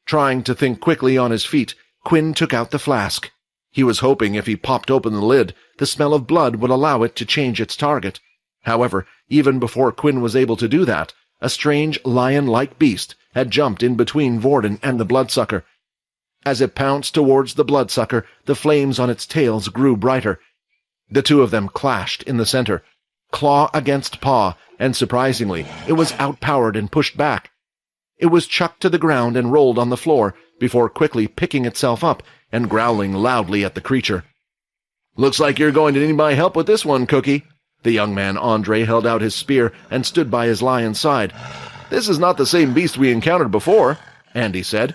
Trying to think quickly on his feet, Quinn took out the flask. He was hoping if he popped open the lid, the smell of blood would allow it to change its target. However, even before Quinn was able to do that, A strange lion-like beast had jumped in between Vordan and the bloodsucker. As it pounced towards the bloodsucker, the flames on its tails grew brighter. The two of them clashed in the center, claw against paw, and surprisingly, it was outpowered and pushed back. It was chucked to the ground and rolled on the floor, before quickly picking itself up and growling loudly at the creature. "Looks like you're going to need my help with this one, Cookie." The young man Andre held out his spear and stood by his lion's side. "This is not the same beast we encountered before," Andy said.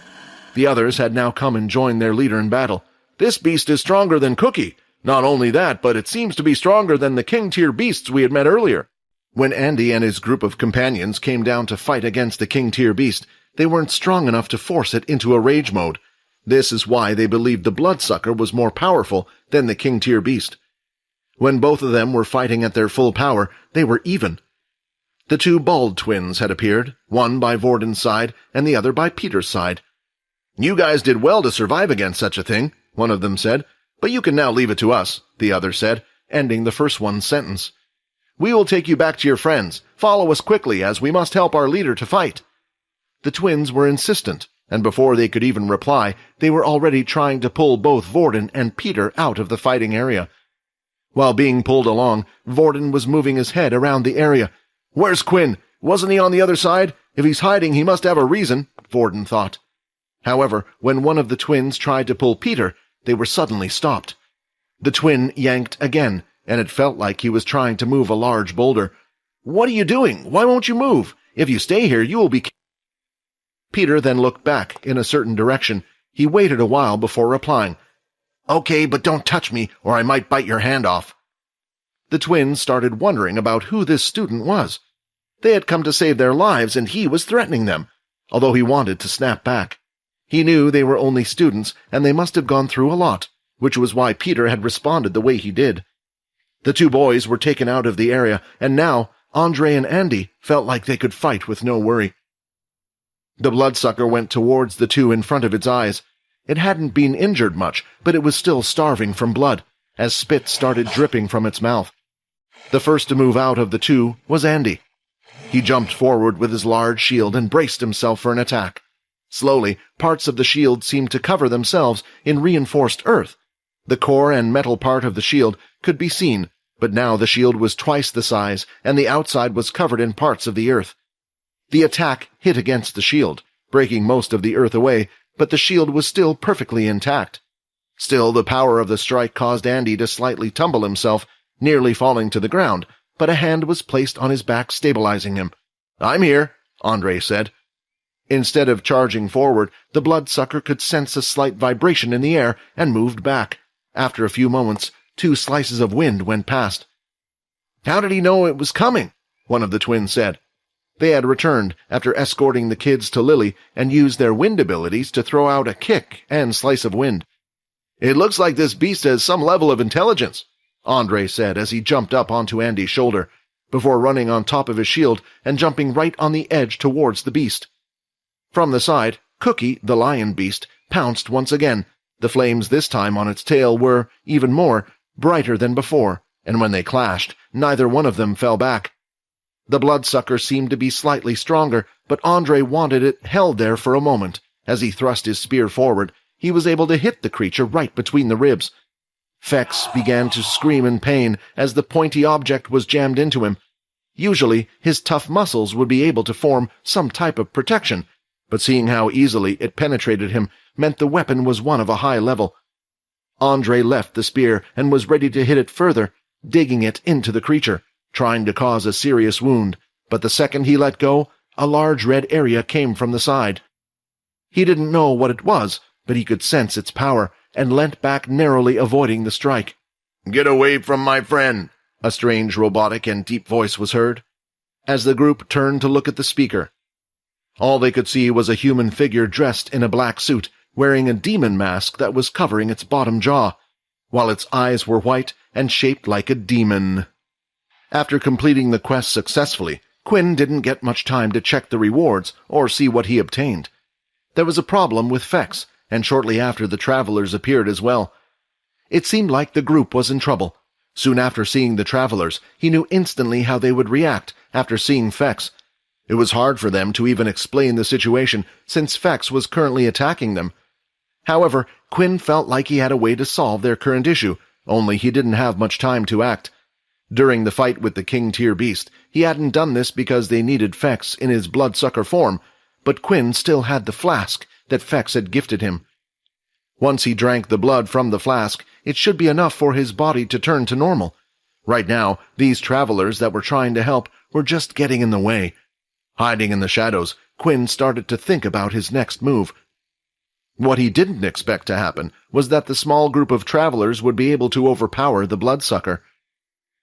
The others had now come and joined their leader in battle. "This beast is stronger than Cookie. Not only that, but it seems to be stronger than the king-tier beasts we had met earlier." When Andy and his group of companions came down to fight against the king-tier beast, they weren't strong enough to force it into a rage mode. This is why they believed the bloodsucker was more powerful than the king-tier beast. When both of them were fighting at their full power, they were even. The two bald twins had appeared, one by Vordan's side and the other by Peter's side. "You guys did well to survive against such a thing," one of them said. "But you can now leave it to us," the other said, ending the first one's sentence. "We will take you back to your friends. Follow us quickly, as we must help our leader to fight." The twins were insistent, and before they could even reply, they were already trying to pull both Vordan and Peter out of the fighting area. While being pulled along, Vordan was moving his head around the area. "Where's Quinn? Wasn't he on the other side? If he's hiding, he must have a reason," Vordan thought. However, when one of the twins tried to pull Peter, they were suddenly stopped. The twin yanked again, and it felt like he was trying to move a large boulder. "What are you doing? Why won't you move? If you stay here, you will be..." Peter then looked back in a certain direction. He waited a while before replying. "Okay, but don't touch me, or I might bite your hand off." The twins started wondering about who this student was. They had come to save their lives, and he was threatening them, although he wanted to snap back. He knew they were only students, and they must have gone through a lot, which was why Peter had responded the way he did. The two boys were taken out of the area, and now Andre and Andy felt like they could fight with no worry. The bloodsucker went towards the two in front of its eyes. It hadn't been injured much, but it was still starving from blood, as spit started dripping from its mouth. The first to move out of the two was Andy. He jumped forward with his large shield and braced himself for an attack. Slowly, parts of the shield seemed to cover themselves in reinforced earth. The core and metal part of the shield could be seen, but now the shield was twice the size, and the outside was covered in parts of the earth. The attack hit against the shield, breaking most of the earth away, but the shield was still perfectly intact. Still, the power of the strike caused Andy to slightly tumble himself, nearly falling to the ground, but a hand was placed on his back, stabilizing him. "I'm here," Andre said. Instead of charging forward, the bloodsucker could sense a slight vibration in the air and moved back. After a few moments, 2 slices of wind went past. "How did he know it was coming?" one of the twins said. They had returned after escorting the kids to Lily and used their wind abilities to throw out a kick and slice of wind. "It looks like this beast has some level of intelligence," Andre said as he jumped up onto Andy's shoulder, before running on top of his shield and jumping right on the edge towards the beast. From the side, Cookie, the lion beast, pounced once again. The flames this time on its tail were, even more, brighter than before, and when they clashed, neither one of them fell back. The bloodsucker seemed to be slightly stronger, but Andre wanted it held there for a moment. As he thrust his spear forward, he was able to hit the creature right between the ribs. Fex began to scream in pain as the pointy object was jammed into him. Usually, his tough muscles would be able to form some type of protection, but seeing how easily it penetrated him meant the weapon was one of a high level. Andre left the spear and was ready to hit it further, digging it into the creature, trying to cause a serious wound, but the second he let go, a large red area came from the side. He didn't know what it was, but he could sense its power, and leant back narrowly, avoiding the strike. "Get away from my friend!" a strange robotic and deep voice was heard. As the group turned to look at the speaker, all they could see was a human figure dressed in a black suit, wearing a demon mask that was covering its bottom jaw, while its eyes were white and shaped like a demon. After completing the quest successfully, Quinn didn't get much time to check the rewards or see what he obtained. There was a problem with Fex, and shortly after the travelers appeared as well. It seemed like the group was in trouble. Soon after seeing the travelers, he knew instantly how they would react after seeing Fex. It was hard for them to even explain the situation since Fex was currently attacking them. However, Quinn felt like he had a way to solve their current issue, only he didn't have much time to act. During the fight with the king-tier beast, he hadn't done this because they needed Fex in his bloodsucker form, but Quinn still had the flask that Fex had gifted him. Once he drank the blood from the flask, it should be enough for his body to turn to normal. Right now, these travelers that were trying to help were just getting in the way. Hiding in the shadows, Quinn started to think about his next move. What he didn't expect to happen was that the small group of travelers would be able to overpower the bloodsucker.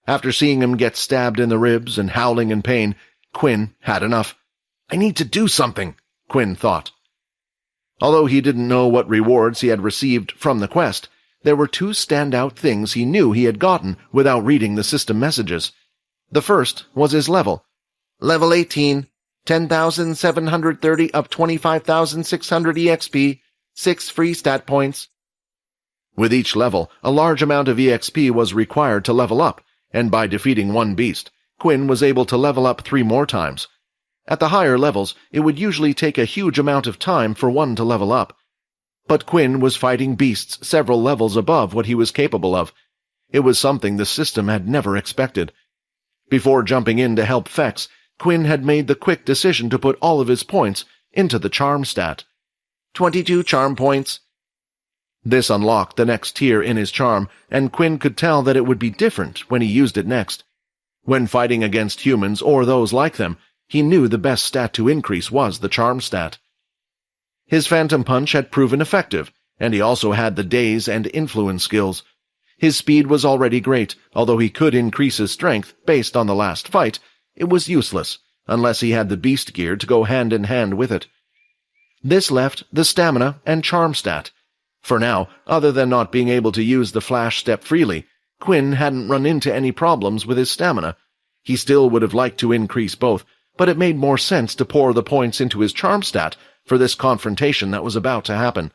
After seeing him get stabbed in the ribs and howling in pain, Quinn had enough. "I need to do something," Quinn thought. Although he didn't know what rewards he had received from the quest, there were two standout things he knew he had gotten without reading the system messages. The first was his level. Level 18, 10,730 up 25,600 EXP, 6 free stat points. With each level, a large amount of EXP was required to level up, and by defeating one beast, Quinn was able to level up 3 more times. At the higher levels, it would usually take a huge amount of time for one to level up. But Quinn was fighting beasts several levels above what he was capable of. It was something the system had never expected. Before jumping in to help Fex, Quinn had made the quick decision to put all of his points into the charm stat. 22 charm points. This unlocked the next tier in his charm, and Quinn could tell that it would be different when he used it next. When fighting against humans or those like them, he knew the best stat to increase was the charm stat. His Phantom Punch had proven effective, and he also had the Daze and Influence skills. His speed was already great, although he could increase his strength based on the last fight. It was useless, unless he had the beast gear to go hand in hand with it. This left the stamina and charm stat. For now, other than not being able to use the flash step freely, Quinn hadn't run into any problems with his stamina. He still would have liked to increase both, but it made more sense to pour the points into his charm stat for this confrontation that was about to happen.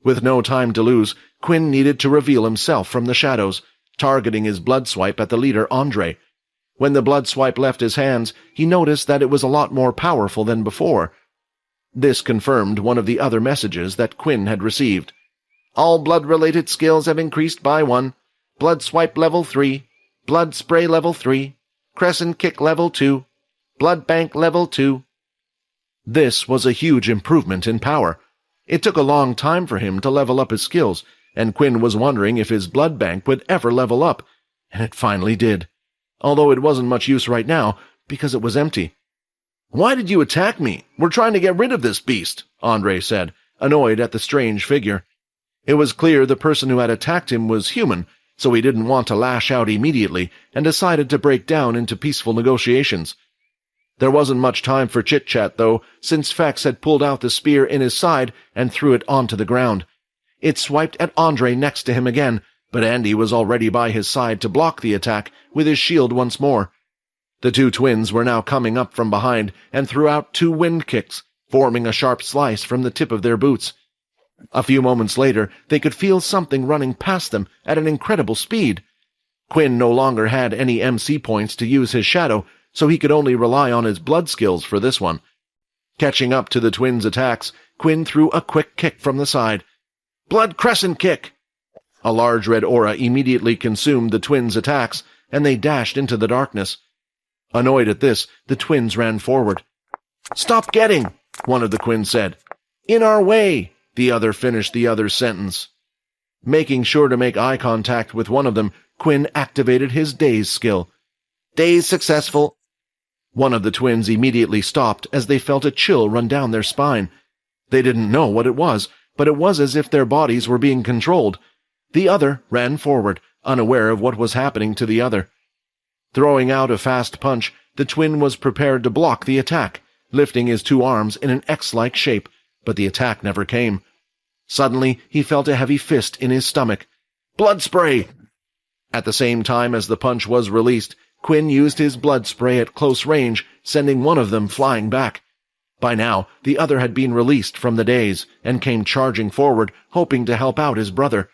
With no time to lose, Quinn needed to reveal himself from the shadows, targeting his blood swipe at the leader Andre. When the blood swipe left his hands, he noticed that it was a lot more powerful than before. This confirmed one of the other messages that Quinn had received. All blood-related skills have increased by 1. Blood swipe level 3. Blood spray level 3. Crescent kick level 2. Blood bank level 2. This was a huge improvement in power. It took a long time for him to level up his skills, and Quinn was wondering if his blood bank would ever level up, and it finally did. Although it wasn't much use right now, because it was empty. "Why did you attack me? We're trying to get rid of this beast," Andre said, annoyed at the strange figure. It was clear the person who had attacked him was human, so he didn't want to lash out immediately, and decided to break down into peaceful negotiations. There wasn't much time for chit-chat, though, since Fex had pulled out the spear in his side and threw it onto the ground. It swiped at Andre next to him again, but Andy was already by his side to block the attack with his shield once more. The two twins were now coming up from behind and threw out 2 wind kicks, forming a sharp slice from the tip of their boots. A few moments later, they could feel something running past them at an incredible speed. Quinn no longer had any MC points to use his shadow, so he could only rely on his blood skills for this one. Catching up to the twins' attacks, Quinn threw a quick kick from the side. Blood crescent kick! A large red aura immediately consumed the twins' attacks, and they dashed into the darkness. Annoyed at this, the twins ran forward. "Stop getting!" one of the Quins said. "In our way!" the other finished the other's sentence. Making sure to make eye contact with one of them, Quinn activated his Daze skill. "Daze successful." One of the twins immediately stopped as they felt a chill run down their spine. They didn't know what it was, but it was as if their bodies were being controlled. The other ran forward, unaware of what was happening to the other. Throwing out a fast punch, the twin was prepared to block the attack, lifting his 2 arms in an X-like shape, but the attack never came. Suddenly, he felt a heavy fist in his stomach. "Blood spray!" At the same time as the punch was released, Quinn used his blood spray at close range, sending one of them flying back. By now, the other had been released from the daze, and came charging forward, hoping to help out his brother.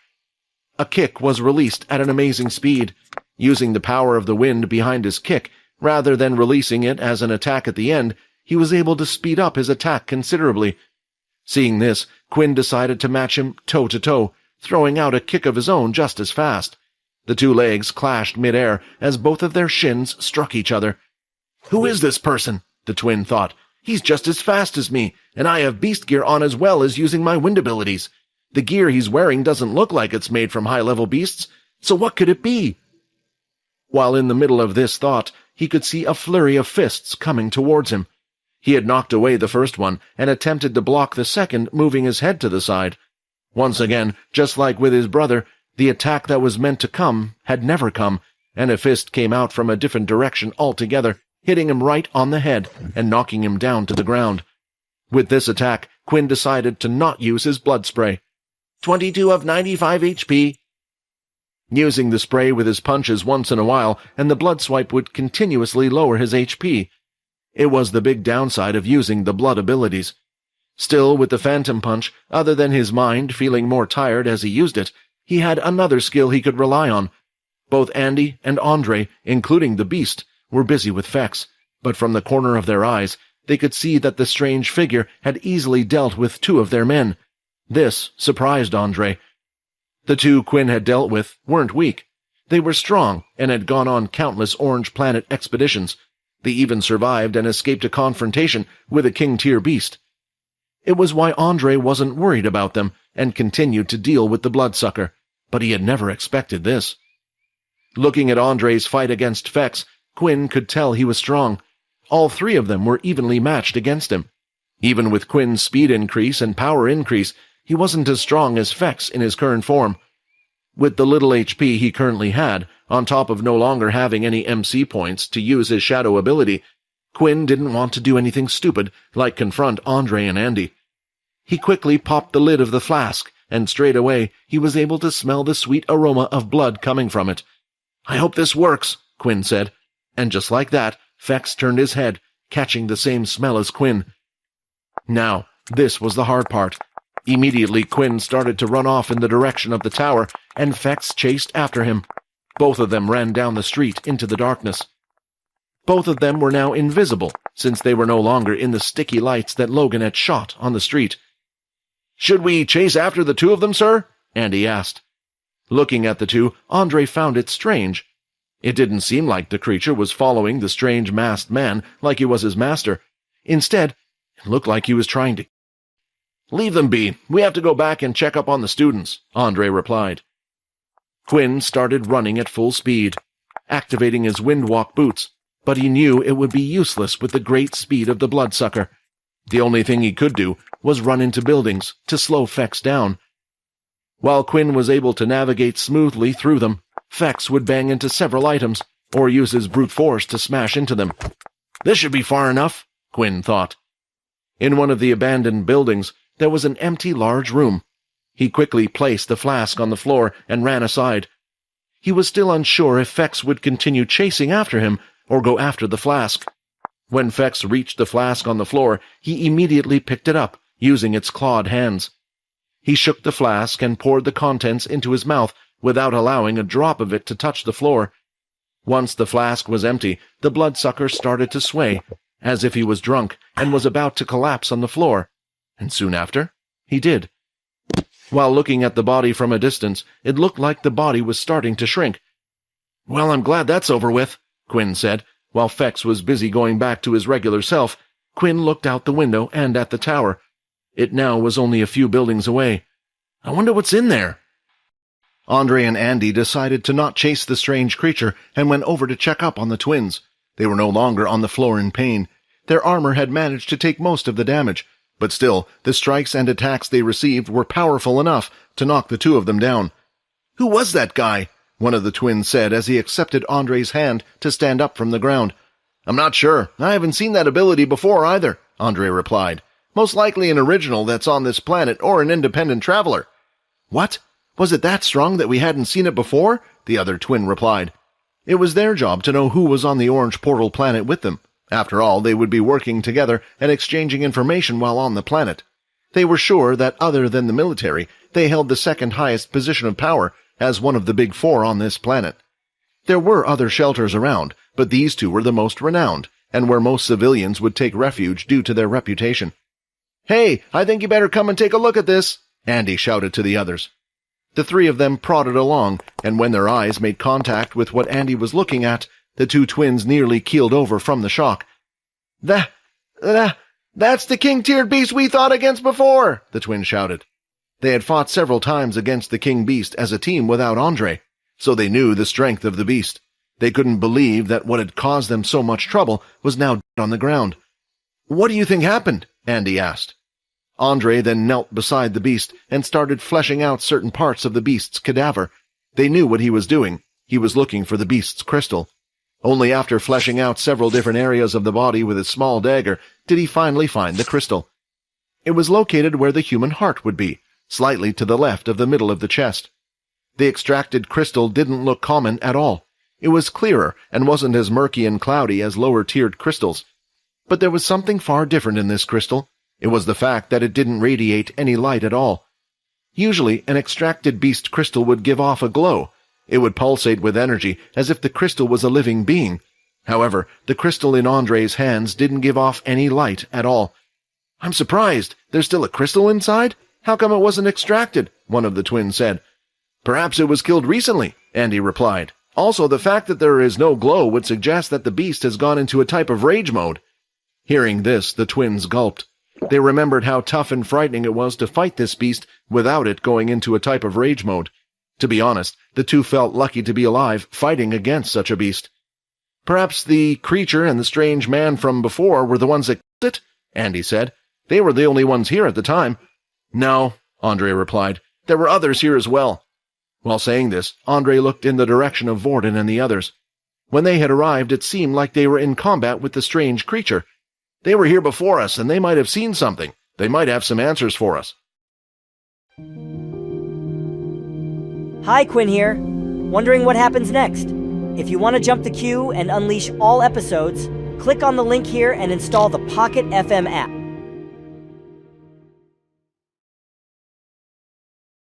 A kick was released at an amazing speed. Using the power of the wind behind his kick, rather than releasing it as an attack at the end, he was able to speed up his attack considerably. Seeing this, Quinn decided to match him toe-to-toe, throwing out a kick of his own just as fast. The two legs clashed mid-air as both of their shins struck each other. "Who is this person?" the twin thought. "He's just as fast as me, and I have beast gear on as well as using my wind abilities. The gear he's wearing doesn't look like it's made from high-level beasts, so what could it be?" While in the middle of this thought, he could see a flurry of fists coming towards him. He had knocked away the first one and attempted to block the second, moving his head to the side. Once again, just like with his brother, the attack that was meant to come had never come, and a fist came out from a different direction altogether, hitting him right on the head and knocking him down to the ground. With this attack, Quinn decided to not use his blood spray. 22 of 95 HP. Using the spray with his punches once in a while, and the blood swipe would continuously lower his HP. It was the big downside of using the blood abilities. Still, with the phantom punch, other than his mind feeling more tired as he used it, he had another skill he could rely on. Both Andy and Andre, including the beast, were busy with Fex, but from the corner of their eyes, they could see that the strange figure had easily dealt with two of their men. This surprised Andre. The two Quinn had dealt with weren't weak. They were strong and had gone on countless Orange Planet expeditions. They even survived and escaped a confrontation with a king-tier beast. It was why Andre wasn't worried about them and continued to deal with the bloodsucker, but he had never expected this. Looking at Andre's fight against Fex, Quinn could tell he was strong. All three of them were evenly matched against him. Even with Quinn's speed increase and power increase, he wasn't as strong as Fex in his current form. With the little HP he currently had, on top of no longer having any MC points to use his shadow ability, Quinn didn't want to do anything stupid like confront Andre and Andy. He quickly popped the lid of the flask, and straight away he was able to smell the sweet aroma of blood coming from it. "I hope this works," Quinn said, and just like that, Fex turned his head, catching the same smell as Quinn. Now, this was the hard part. Immediately, Quinn started to run off in the direction of the tower, and Fex chased after him. Both of them ran down the street into the darkness. Both of them were now invisible, since they were no longer in the sticky lights that Logan had shot on the street. "Should we chase after the two of them, sir?" Andy asked. Looking at the two, Andre found it strange. It didn't seem like the creature was following the strange masked man like he was his master. Instead, it looked like he was trying to... "Leave them be. We have to go back and check up on the students," Andre replied. Quinn started running at full speed, activating his windwalk boots, but he knew it would be useless with the great speed of the bloodsucker. The only thing he could do was run into buildings to slow Fex down. While Quinn was able to navigate smoothly through them, Fex would bang into several items, or use his brute force to smash into them. "This should be far enough," Quinn thought. In one of the abandoned buildings, there was an empty large room. He quickly placed the flask on the floor and ran aside. He was still unsure if Fex would continue chasing after him or go after the flask. When Fex reached the flask on the floor, he immediately picked it up, using its clawed hands. He shook the flask and poured the contents into his mouth without allowing a drop of it to touch the floor. Once the flask was empty, the bloodsucker started to sway, as if he was drunk and was about to collapse on the floor, and soon after, he did. While looking at the body from a distance, it looked like the body was starting to shrink. "Well, I'm glad that's over with," Quinn said. While Fex was busy going back to his regular self, Quinn looked out the window and at the tower. It now was only a few buildings away. "I wonder what's in there." Andre and Andy decided to not chase the strange creature and went over to check up on the twins. They were no longer on the floor in pain. Their armor had managed to take most of the damage, but still, the strikes and attacks they received were powerful enough to knock the two of them down. "Who was that guy?" one of the twins said as he accepted Andre's hand to stand up from the ground. "I'm not sure. I haven't seen that ability before either," Andre replied. "Most likely an original that's on this planet or an independent traveler." "What? Was it that strong that we hadn't seen it before?" the other twin replied. It was their job to know who was on the Orange Portal planet with them. After all, they would be working together and exchanging information while on the planet. They were sure that other than the military, they held the second highest position of power as one of the big four on this planet. There were other shelters around, but these two were the most renowned, and where most civilians would take refuge due to their reputation. "Hey, I think you better come and take a look at this," Andy shouted to the others. The three of them prodded along, and when their eyes made contact with what Andy was looking at, the two twins nearly keeled over from the shock. That's the king-tiered beast we fought against before," the twins shouted. They had fought several times against the king beast as a team without Andre, so they knew the strength of the beast. They couldn't believe that what had caused them so much trouble was now dead on the ground. "What do you think happened?" Andy asked. Andre then knelt beside the beast and started fleshing out certain parts of the beast's cadaver. They knew what he was doing. He was looking for the beast's crystal. Only after fleshing out several different areas of the body with his small dagger did he finally find the crystal. It was located where the human heart would be, slightly to the left of the middle of the chest. The extracted crystal didn't look common at all. It was clearer and wasn't as murky and cloudy as lower-tiered crystals. But there was something far different in this crystal. It was the fact that it didn't radiate any light at all. Usually, an extracted beast crystal would give off a glow. It would pulsate with energy, as if the crystal was a living being. However, the crystal in Andre's hands didn't give off any light at all. "I'm surprised. There's still a crystal inside? How come it wasn't extracted?" one of the twins said. "Perhaps it was killed recently," Andy replied. "Also, the fact that there is no glow would suggest that the beast has gone into a type of rage mode." Hearing this, the twins gulped. They remembered how tough and frightening it was to fight this beast without it going into a type of rage mode. To be honest, the two felt lucky to be alive fighting against such a beast. "Perhaps the creature and the strange man from before were the ones that killed it?" Andy said. "They were the only ones here at the time." "No," Andre replied. "There were others here as well." While saying this, Andre looked in the direction of Vordan and the others. When they had arrived, it seemed like they were in combat with the strange creature. "They were here before us, and they might have seen something. They might have some answers for us." Hi, Quinn here. Wondering what happens next? If you want to jump the queue and unleash all episodes, click on the link here and install the Pocket FM app.